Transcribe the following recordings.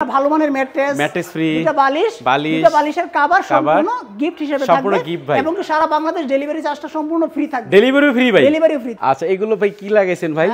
ভালো মানের mattress, mattress free, দুটো বালিশ, দুটো বালিশের কভার সম্পূর্ণ গিফট হিসেবে থাকবে এবং সারা বাংলাদেশ ডেলিভারি চার্জটা সম্পূর্ণ ফ্রি থাকবে। ডেলিভারি ফ্রি ভাই? Delivery free. আচ্ছা, এগুলো ভাই কি লাগাইছেন ভাই?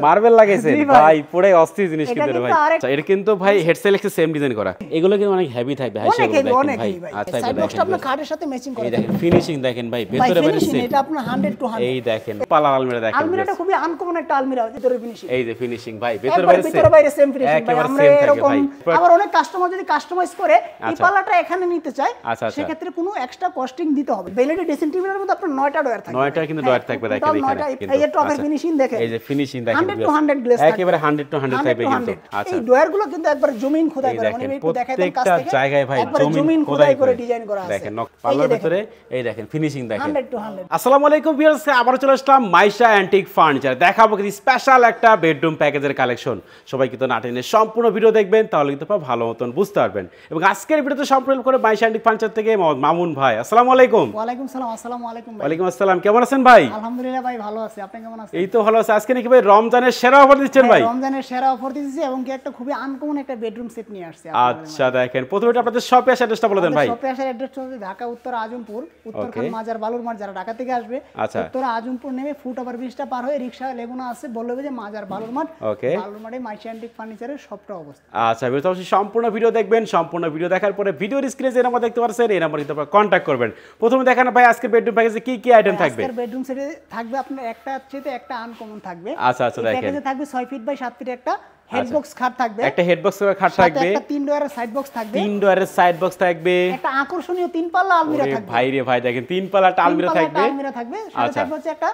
মার্বেল লাগাইছেন ভাই, পুরো অস্থির জিনিস কিন্তু ভাই। আচ্ছা, এটা কিন্তু ভাই হেডসেল এক্সে সেম ডিজাইন করা। এগুলো কিন্তু অনেক হেভি থাকবে, হাই শেপ দেখেন ভাই। আচ্ছা, সাইড বক্সটা আপনার খাটের সাথে ম্যাচিং করে। এই দেখেন ফিনিশিং দেখেন ভাই, ভিতরে বাইরে সেম। এটা আপনার 100 টু 100। এই দেখেন পালা আলমিরা দেখেন। আলমিরাটা খুবই আনকমন একটা আলমিরা, ভিতরে ফিনিশিং। এই যে ফিনিশিং ভাই, ভিতরে বাইরে সেম ফিনিশিং ভাই। আমরা এরকম আবার অনেক কাস্টমার যদি কাস্টমাইজ করে এই পাল্লাটা এখানে নিতে চায়, সেই ক্ষেত্রে কোনো এক্সট্রা কস্টিং দিতে হবে। বেলেডি ড্রেসিং টেবিলের মধ্যে আপনার 9টা ডয়ার থাকবে। 9টা কিন্তু ডয়ার থাকবে দেখেন এখানে। এই যে টপের ফিনিশিং দেখেন, এই যে ফিনিশিং দেখেন 100 টু 100 গ্লেজ থাকবে। একেবারে 100 টু 100 থাকবে কিন্তু। আচ্ছা, এই ডয়ারগুলো কিন্তু একবার জমিন খোদাই করে, মানে একটু দেখাইতেন কাছ থেকে। জায়গায় ভাই জমিন খোদাই করে ডিজাইন করা আছে। দেখেন পাল্লার ভিতরে এই দেখেন ফিনিশিং দেখেন 100 টু 100। আসসালামু আলাইকুম ভিউয়ার্স, আবার চলে আসলাম মাইশা অ্যান্টিক ফার্নিচার। দেখাবো কিছু স্পেশাল একটা বেডরুম প্যাকেজের কালেকশন। সবাই কিন্তু না টেনে সম্পূর্ণ ভিডিও দেখবেন, তাহলে কিন্তু ভালো মতন বুঝতে পারবেন। এবং আজকের ভিডিওতে সম্পূর্ণ করে মাইশা অ্যান্টিক ফার্নিচার থেকে মামুন ভাই। আসসালামু আলাইকুম। ওয়ালাইকুম সালাম। আসসালামু আলাইকুম ভাই। ওয়ালাইকুম আসসালাম, কেমন আছেন ভাই? আলহামদুলিল্লাহ ভাই, ভালো আছি। আপনি কেমন আছেন? এই তো ভালো আছে। আজকে নাকি ভাই রমজানের সেরা অফার দিচ্ছেন ভাই? রমজানের সেরা অফার দিতেছি এবং কি একটা খুবই আনকমন একটা বেডরুম সেট নিয়ে আসছে। আচ্ছা দেখেন, প্রথমে আপনাদের শপে আসার অ্যাড্রেসটা বলে দেন ভাই। শপে আসার অ্যাড্রেস হচ্ছে ঢাকা উত্তর আজমপুর, উত্তরখান মাজার বালুর মাঠ। যারা ঢাকা থেকে আসবে উত্তর আজমপুর নেমে ফুট ওভার ব্রিজটা পার হয়ে রিকশা লেগুনা আছে, বলবে যে মাজার বালুর মাঠ। ওকে, বালুর মাঠে মাইশা অ্যান্টিক ফার্নিচারের শপটা অবস্থিত। আচ্ছা, ভিডিওটা অবশ্যই সম্পূর্ণ ভিডিও দেখবেন। সম্পূর্ণ ভিডিও দেখার পরে ভিডিওর স্ক্রিনে যে নাম্বার দেখতে পাচ্ছেন, এই নাম্বারে কিন্তু কন্টাক্ট করবেন। প্রথমে দেখান ভাই আজকে বেডরুম প্যাকেজে কি কি আইটেম থাকবে? আজকের বেডরুম সেটে থাকবে আপনার একটা চেয়ে একটা আনকমন থাকবে। আচ্ছা আচ্ছা, দেখেন প্যাকেজে থাকবে 6 ফিট বাই 7 ফিট একটা হেড বক্স খাট থাকবে, একটা হেড বক্স খাট থাকবে, একটা 3 ডয়ারের সাইড বক্স থাকবে, 3 ডয়ারের সাইড বক্স থাকবে, একটা আকর্ষণীয় 3 পাল্লা আলমিরা থাকবে। ভাই রে ভাই, দেখেন 3 পাল্লা আলমিরা থাকবে। সাথে থাকবে হচ্ছে একটা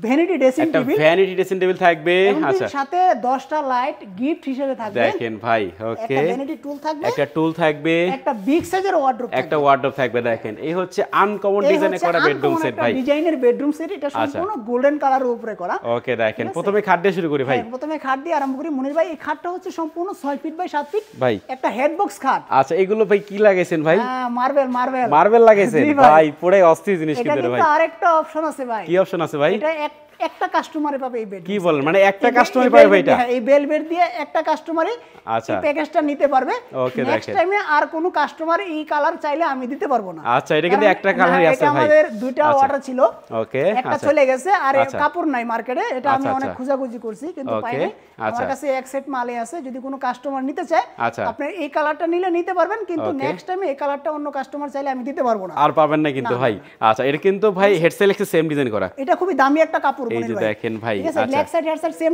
ভ্যানিটি ড্রেসিং টেবিল, একটা ভ্যানিটি ড্রেসিং টেবিল থাকবে। আচ্ছা, সাথে 10টা লাইট গিফট হিসেবে থাকবে। দেখেন ভাই, ওকে, একটা ভ্যানিটি টুল থাকবে, একটা টুল থাকবে, একটা বিগ সাইজের ওয়ার্ডরোব, একটা ওয়ার্ডরোব থাকবে। দেখেন এই হচ্ছে আনকমন ডিজাইনে করা বেডরুম সেট ভাই, ডিজাইনের বেডরুম সেট। এটা সম্পূর্ণ গোল্ডেন কালারের উপরে করা। ওকে, দেখেন প্রথমে খাট দিয়ে শুরু করি ভাই। প্রথমে খাট দিয়ে আরম্ভ করি মনির ভাই। এই খাটটা হচ্ছে সম্পূর্ণ 6 ফিট বাই 7 ফিট ভাই, একটা হেড বক্স খাট। আচ্ছা, এগুলো ভাই কি লাগাইছেন ভাই? মার্বেল লাগাইছেন ভাই, পুরো অস্থির জিনিস কিন্তু ভাই। এটা আরেকটা অপশন আছে ভাই। কি অপশন আছে ভাই? এটা একটা কাস্টমারে পাবে এই বেড। কি বলেন, মানে একটা কাস্টমারই পাবে ভাই? এটা এই বেলভেট দিয়ে একটা কাস্টমারই আচ্ছা এই প্যাকেজটা নিতে পারবে। ওকে, নেক্সট টাইমে আর কোনো কাস্টমার এই কালার চাইলে আমি দিতে পারবো না। আচ্ছা, এটা কিন্তু একটা কালারই আছে ভাই। আমাদের দুইটা অর্ডার ছিল, ওকে, একটা চলে গেছে আর কাপড় নাই মার্কেটে। এটা আমি অনেক খোঁজাখুঁজি করছি কিন্তু পাই নাই। আমার কাছে এক সেট মালে আছে, যদি কোনো কাস্টমার নিতে চায় আপনি এই কালারটা নিলে নিতে পারবেন, কিন্তু নেক্সট টাইমে এই কালারটা অন্য কাস্টমার চাইলে আমি দিতে পারবো না। আর পাবেন না কিন্তু ভাই। আচ্ছা, এটা কিন্তু ভাই হেডসেল এক্সে সেম ডিজাইন করা। এটা খুবই দামি একটা কাপড়। এই যে দেখেন ভাই, আচ্ছা, leg side head side same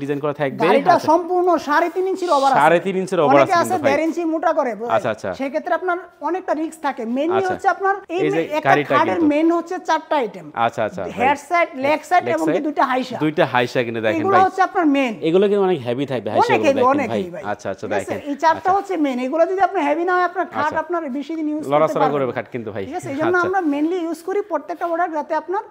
design করা থাকবে। এটা সম্পূর্ণ 3.5 ইঞ্চির ওভার আছে। 3.5 ইঞ্চির ওভার আছে কিন্তু ভাই 1.5 ইঞ্চি মোটা করে। আচ্ছা আচ্ছা, সেই ক্ষেত্রে আপনার অনেকটা রিস্ক থাকে। মেইনলি হচ্ছে আপনার এই একটা খাটের মেইন হচ্ছে 4টা আইটেম। আচ্ছা আচ্ছা, হেড সাইড, লেগ সাইড এবং দুইটা হাইসা কিন্তু দেখেন ভাই, এগুলো হচ্ছে আপনার মেইন। এগুলো কিন্তু অনেক হেভি থাকবে, হাইসা অনেক হেভি ভাই। আচ্ছা আচ্ছা, দেখেন এই 4টা হচ্ছে মেইন। এগুলো যদি আপনি হেভি না হয় আপনার খাট আপনার বেশি দিন ইউজ করতে পারবেন, লড়াচড়া করবে খাট কিন্তু ভাই। ঠিক আছে, এইজন্য আমরা মেইনলি ইউজ করি প্রত্যেকটা প্রোডাক্ট যাতে আপনার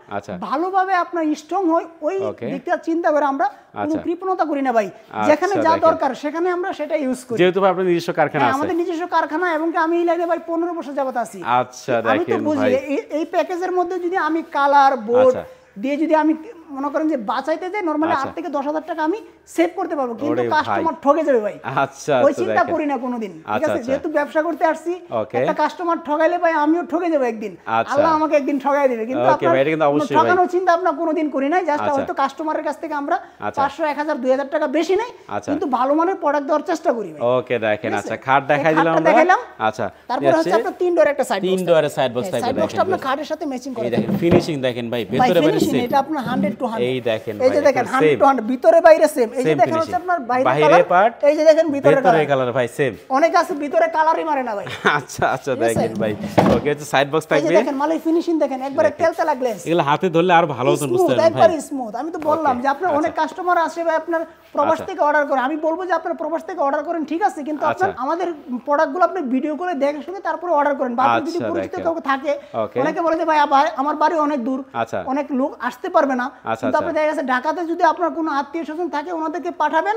ভালোভাবে আপনার স্ট্রং হয়। ওই দিকটা চিন্তা করে আমরা কোনো কৃপণতা করি না ভাই। যেখানে যা দরকার সেখানে আমরা সেটা ইউজ করি, যেহেতু আপনাদের নিজস্ব কারখানা আছে। আমাদের নিজস্ব কারখানা এবং আমি এই লাইনে ভাই 15 বছর যাবত আছি। আচ্ছা, দেখেন ভাই, এই প্যাকেজের মধ্যে যদি আমি কালার বোর্ড দিয়ে যদি আমি মনে করেন যে বাঁচাইতে যাই, নরমালি 8 থেকে 10,000 টাকা আমি সেভ করতে পারবো, কিন্তু কাস্টমার ঠকে যাবে ভাই। আচ্ছা, ওই চিন্তা করি না কোনোদিন, ঠিক আছে। যেহেতু ব্যবসা করতে আসছি, একটা কাস্টমার ঠগাইলে ভাই আমিও ঠকে যাবো একদিন, আল্লাহ আমাকে একদিন ঠগাই দিবে। কিন্তু ঠকানোর চিন্তা আমরা কোনোদিন করি নাই। জাস্ট হয়তো কাস্টমারের কাছ থেকে আমরা 500, 1000, 2000 টাকা বেশি নেই, কিন্তু ভালো মানের প্রোডাক্ট দেওয়ার চেষ্টা করি ভাই। ওকে, দেখেন আচ্ছা, খাট দেখাই দিলাম আমরা। আচ্ছা, তারপর হচ্ছে আপনার 3 ডোরের একটা সাইড বক্স, 3 ডোরের সাইড বক্স থাকবে। দেখেন আপনার খাটের সাথে ম্যাচিং করে। এই দেখেন ফিনিশিং দেখেন ভাই, ভিতরে বাইরে সেম। এটা আপনার 100 টু 100। এই দেখেন এই যে দেখেন 100 টু 100 ভিতরে বাইরে সেম। এই যে দেখেন হচ্ছে আপনার বাইরে পার্ট, এই যে দেখেন ভিতরে কালার ভাই সেম। অনেক আছে ভিতরে কালারই মারে না ভাই। আচ্ছা আচ্ছা, দেখেন ভাই, ওকে, হচ্ছে সাইড বক্স থাকবে। এই যে দেখেন মালের ফিনিশিং দেখেন, একবারে তেলতেলা গ্লেজ। এগুলো হাতে ধরলে আর ভালো মতন বুঝতে পারবেন ভাই, একবারে স্মুথ। আমি তো বললাম যে আপনার অনেক কাস্টমার আসে ভাই আপনার প্রবাস থেকে অর্ডার করে। আমি বলবো যে আপনার প্রবাস থেকে অর্ডার করেন, ঠিক আছে, কিন্তু আপনার আমাদের প্রোডাক্টগুলো আপনি ভিডিও করে দেখে শুনে তারপরে অর্ডার করেন। বা যদি পরিচিত কেউ থাকে, অনেকে বলে যে ভাই আমার বাড়ি অনেক দূর, অনেক লোক আসতে পারবে না, কিন্তু আপনি দেখা গেছে ঢাকাতে যদি আপনার কোনো আত্মীয় স্বজন থাকে ওনাদেরকে পাঠাবেন,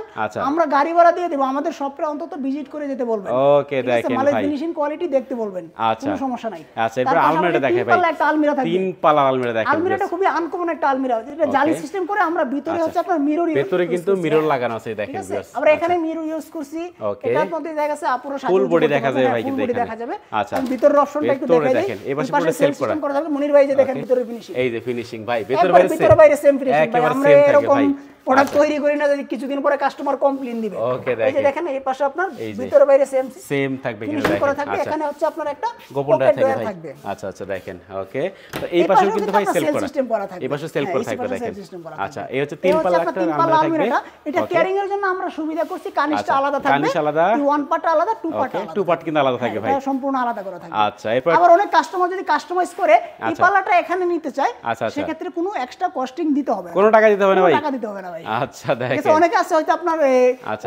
আমরা গাড়ি ভাড়া দিয়ে দেব। আমাদের শপে অন্তত ভিজিট করে যেতে বলবেন। ওকে, দেখেন মালের ফিনিশিং কোয়ালিটি দেখতে বলবেন, কোনো সমস্যা নাই। আচ্ছা, এবার আলমিরাটা দেখাই ভাই। একটা আলমিরা থাকবে, 3 পাল্লা আলমিরা দেখেন। আলমিরাটা খুবই আনকমন একটা আলমিরা। এটা জালি সিস্টেম করে আমরা ভিতরে হচ্ছে আপনার মিরর, ভিতরে কিন্তু মিরর মিরর লাগানো আছে দেখেন ভিউয়ার্স আমরা এখানে মিরর ইউজ করছি এটার মধ্যে দেখা যাচ্ছে আপুরো সাথে ফুল বডি দেখা যায় ভাই কিন্তু এখানে দেখা যাবে আচ্ছা ভিতরের অপশনটা একটু দেখাই দেই এই পাশে সেলফ করা থাকবে মনির ভাই যে দেখেন ভিতরে ফিনিশিং এই যে ফিনিশিং ভাই ভিতরে বাইরে সেম ফিনিশিং ভাই আমরা এরকম প্রোডাক্ট তৈরি করি না যদি কিছুদিন পরে কাস্টমার কমপ্লেইন দিবে এই যে দেখেন এই পাশে আপনার ভিতরে বাইরে সেম থাকবে কিন্তু দেখেন করা থাকবে এখানে হচ্ছে আপনার একটা গোপন ডয়ার থাকবে আচ্ছা আচ্ছা দেখেন ওকে তো এই পাশেও কিন্তু ভাই সেলফ করা এই পাশে সেলফ করা থাকবে দেখেন আচ্ছা এই হচ্ছে তিন পাল্লা একটা আমরা থাকবে এটা ক্যারিং এর জন্য আমরা সুবিধা করছি কানিশটা আলাদা থাকবে কানিশ আলাদা ওয়ান পার্ট আলাদা টু পার্ট আলাদা টু পার্ট কিন্তু আলাদা থাকবে ভাই এটা সম্পূর্ণ আলাদা করা থাকবে আচ্ছা এরপর আবার অনেক কাস্টমার যদি কাস্টমাইজ করে এই পাল্লাটা এখানে নিতে চায় সেই ক্ষেত্রে কোনো এক্সট্রা কস্টিং দিতে হবে না কোনো টাকা দিতে হবে না ভাই টাকা দিতে হবে না ভাই আচ্ছা দেখেন অনেকে আছে হয়তো আপনার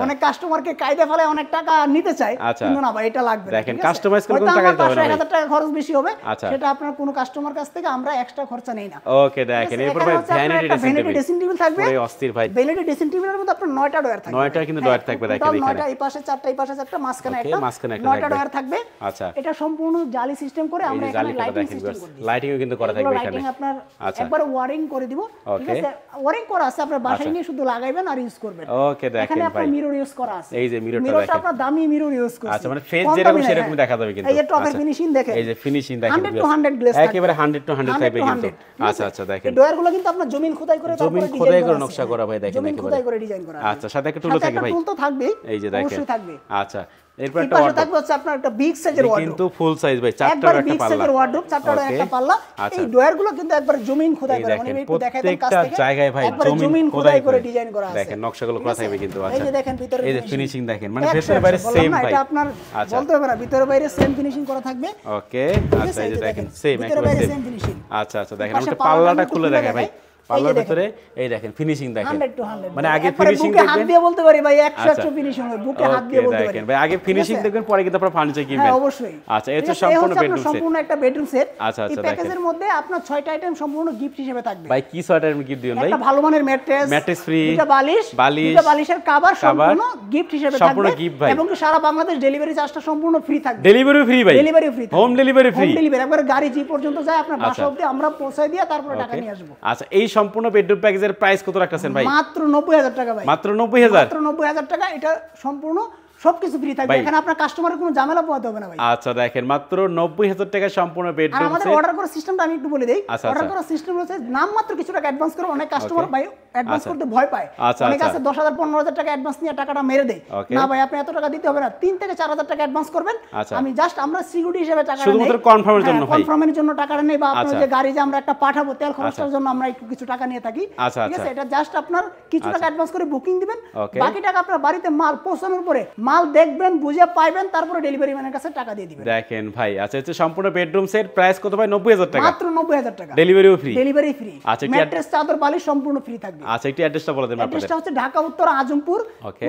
অনেক কাস্টমারকে কায়দা ফেলে অনেক টাকা নিতে চায় কিন্তু না ভাই এটা লাগবে দেখেন কাস্টমাইজ করে কোনো টাকা দিতে হবে না 1000 টাকা খরচ বেশি হবে সেটা আপনার কোনো কাস্টমার কাছ থেকে আমরা এক্সট্রা খরচা নেই না ওকে দেখেন এরপর ভাই ভ্যানিটি ড্রেসিং টেবিল থাকবে পুরো অস্থির ভাই ভ্যানিটি ড্রেসিং টেবিলের মধ্যে আপনার 9টা ডয়ার থাকবে 9টা কিন্তু ডয়ার থাকবে দেখেন এখানে 9টা এই পাশে 4টা এই পাশে 4টা মাঝখানে একটা 9টা ডয়ার থাকবে আচ্ছা এটা সম্পূর্ণ জালি সিস্টেম করে আমরা এখানে লাইটিং সিস্টেম করি লাইটিংও কিন্তু করা থাকবে এখানে লাইটিং আপনার একবার ওয়্যারিং করে দিব ঠিক আছে ওয়্যারিং করা আছে আপনার বাসায় নিয়ে শুধু লাগাইবেন আর ইউজ করবেন ওকে দেখেন এখানে আপনার মিরর ইউজ করা আছে এই যে মিররটা মিররটা আপনার দামি মিরর ইউজ করছে আচ্ছা মানে ফেস যেরকম সেরকম দেখা যাবে কিন্তু এই যে টপের ফিনিশিং দেখেন এই যে ফিনিশিং দেখেন 100 to 100 গ্লেজ একেবারে 100 to 100 থাকবে কিন্তু আচ্ছা আচ্ছা দেখেন এই ডয়ারগুলো কিন্তু আপনার জমিন খোদাই করে জমিন খোদাই করে নকশা করা ভাই দেখেন জমিন খোদাই করে ডিজাইন করা আচ্ছা সাথে একটা টুলও থাকবে ভাই টুল তো থাকবেই এই যে দেখেন অবশ্যই থাকবে আচ্ছা এরপর একটা ওয়ার্ডরোব থাকবে হচ্ছে আপনার একটা বিগ সাইজের ওয়ার্ডরোব কিন্তু ফুল সাইজ ভাই চারটা একটা বিগ সাইজের ওয়ার্ডরোব চারটা একটা পাল্লা এই ডয়ারগুলো কিন্তু একবার জমিন খোদাই করা মানে একটু দেখাই দেন কাছ থেকে জায়গায় ভাই জমিন খোদাই করে ডিজাইন করা আছে দেখেন নকশাগুলো করা থাকবে কিন্তু আচ্ছা এই যে দেখেন ভিতরে এই যে ফিনিশিং দেখেন মানে ভেতরে বাইরে সেম ভাই এটা আপনার বলতে হবে না ভিতরে বাইরে সেম ফিনিশিং করা থাকবে ওকে আচ্ছা এই যে দেখেন সেম ভিতরে বাইরে সেম ফিনিশিং আচ্ছা আচ্ছা দেখেন আমরা পাল্লাটা খুলে দেখাই ভাই পাল্লার ভিতরে এই দেখেন ফিনিশিং দেখেন 100 to 100 মানে আগে ফিনিশিং দেখবেন হাত দিয়ে বলতে পারি ভাই 100 ফিনিশিং হবে বুকে হাত দিয়ে বলতে পারি দেখেন ভাই আগে ফিনিশিং দেখবেন পরে কিন্তু আপনারা ফার্নিচার কিনবেন হ্যাঁ অবশ্যই আচ্ছা এটা সম্পূর্ণ বেডরুম সেট সম্পূর্ণ একটা বেডরুম সেট আচ্ছা এই প্যাকেজের মধ্যে আপনার 6টা আইটেম সম্পূর্ণ গিফট হিসেবে থাকবে ভাই কি ছয়টা গিফট দিবেন ভাই একটা ভালো মানের ম্যাট্রেস ফ্রি দুটো বালিশ দুটো বালিশের কভার সম্পূর্ণ গিফট হিসেবে থাকবে এবং সারা বাংলাদেশ ডেলিভারি চার্জটা সম্পূর্ণ ফ্রি থাকবে ডেলিভারি ফ্রি ভাই delivery free home delivery free home delivery একবার গাড়ি জি পর্যন্ত যায় আপনার বাসা অবধি আমরা পৌঁছায় দিয়ে তারপরে টাকা নিয়ে আসব আচ্ছা এই সম্পূর্ণ বেডরুম প্যাকেজের প্রাইস কত রাখতেছেন ভাই মাত্র 90000 টাকা ভাই মাত্র 90000 মাত্র 90000 টাকা এটা সম্পূর্ণ সবকিছু ফ্রি থাকবে এখানে আপনার কাস্টমারের কোনো ঝামেলা পোহাতে হবে না ভাই আচ্ছা দেখেন মাত্র 90000 টাকা সম্পূর্ণ বেডরুম আর আমাদের অর্ডার করার সিস্টেমটা আমি একটু বলে দেই অর্ডার করার সিস্টেম হচ্ছে নাম মাত্র কিছু টাকা অ্যাডভান্স করে অনেক কাস্টমার ভাই অ্যাডভান্স করতে ভয় পায় অনেক আছে 10000 15000 টাকা অ্যাডভান্স নিয়ে টাকাটা মেরে দেয় না ভাই আপনি এত টাকা দিতে হবে না 3 থেকে 4000 টাকা অ্যাডভান্স করবেন আমি জাস্ট আমরা সিকিউরিটি হিসেবে টাকা নেই শুধুমাত্র কনফার্মের জন্য ভাই কনফার্মের জন্য টাকাটা নেই বা আপনার যে গাড়ি যে আমরা একটা পাঠাবো তেল খরচের জন্য আমরা একটু কিছু টাকা নিয়ে থাকি ঠিক আছে এটা জাস্ট আপনার কিছু টাকা অ্যাডভান্স করে বুকিং দিবেন বাকি টাকা আপনার বাড়িতে মাল পৌঁছানোর পরে মাল দেখবেন বুঝে পাইবেন তারপরে ডেলিভারি ম্যানের কাছে টাকা দিয়ে দিবেন দেখেন ভাই আচ্ছা এটা সম্পূর্ণ বেডরুম সেট প্রাইস কত ভাই 90000 টাকা মাত্র 90000 টাকা ডেলিভারিও ফ্রি ডেলিভারি ফ্রি আচ্ছা ম্যাট্রেস চাদর বালিশ সম্পূর্ণ ফ্রি থাকবে আচ্ছা একটু অ্যাড্রেসটা বলে দেন আপনাদের অ্যাড্রেসটা হচ্ছে ঢাকা উত্তর আজমপুর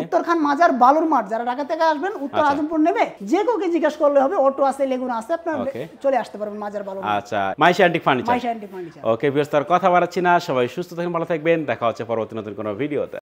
উত্তরখান মাজার বালুর মাঠ যারা ঢাকা থেকে আসবেন উত্তর আজমপুর নেবে যে কাউকে জিজ্ঞেস করলে হবে অটো আছে লেগুনা আছে আপনারা চলে আসতে পারবেন মাজার বালুর মাঠ আচ্ছা Maisha antique furniture Maisha antique furniture okay viewers তার কথা বাড়াচ্ছি না সবাই সুস্থ থাকেন ভালো থাকবেন দেখা হচ্ছে পরবর্তী নতুন কোনো ভিডিওতে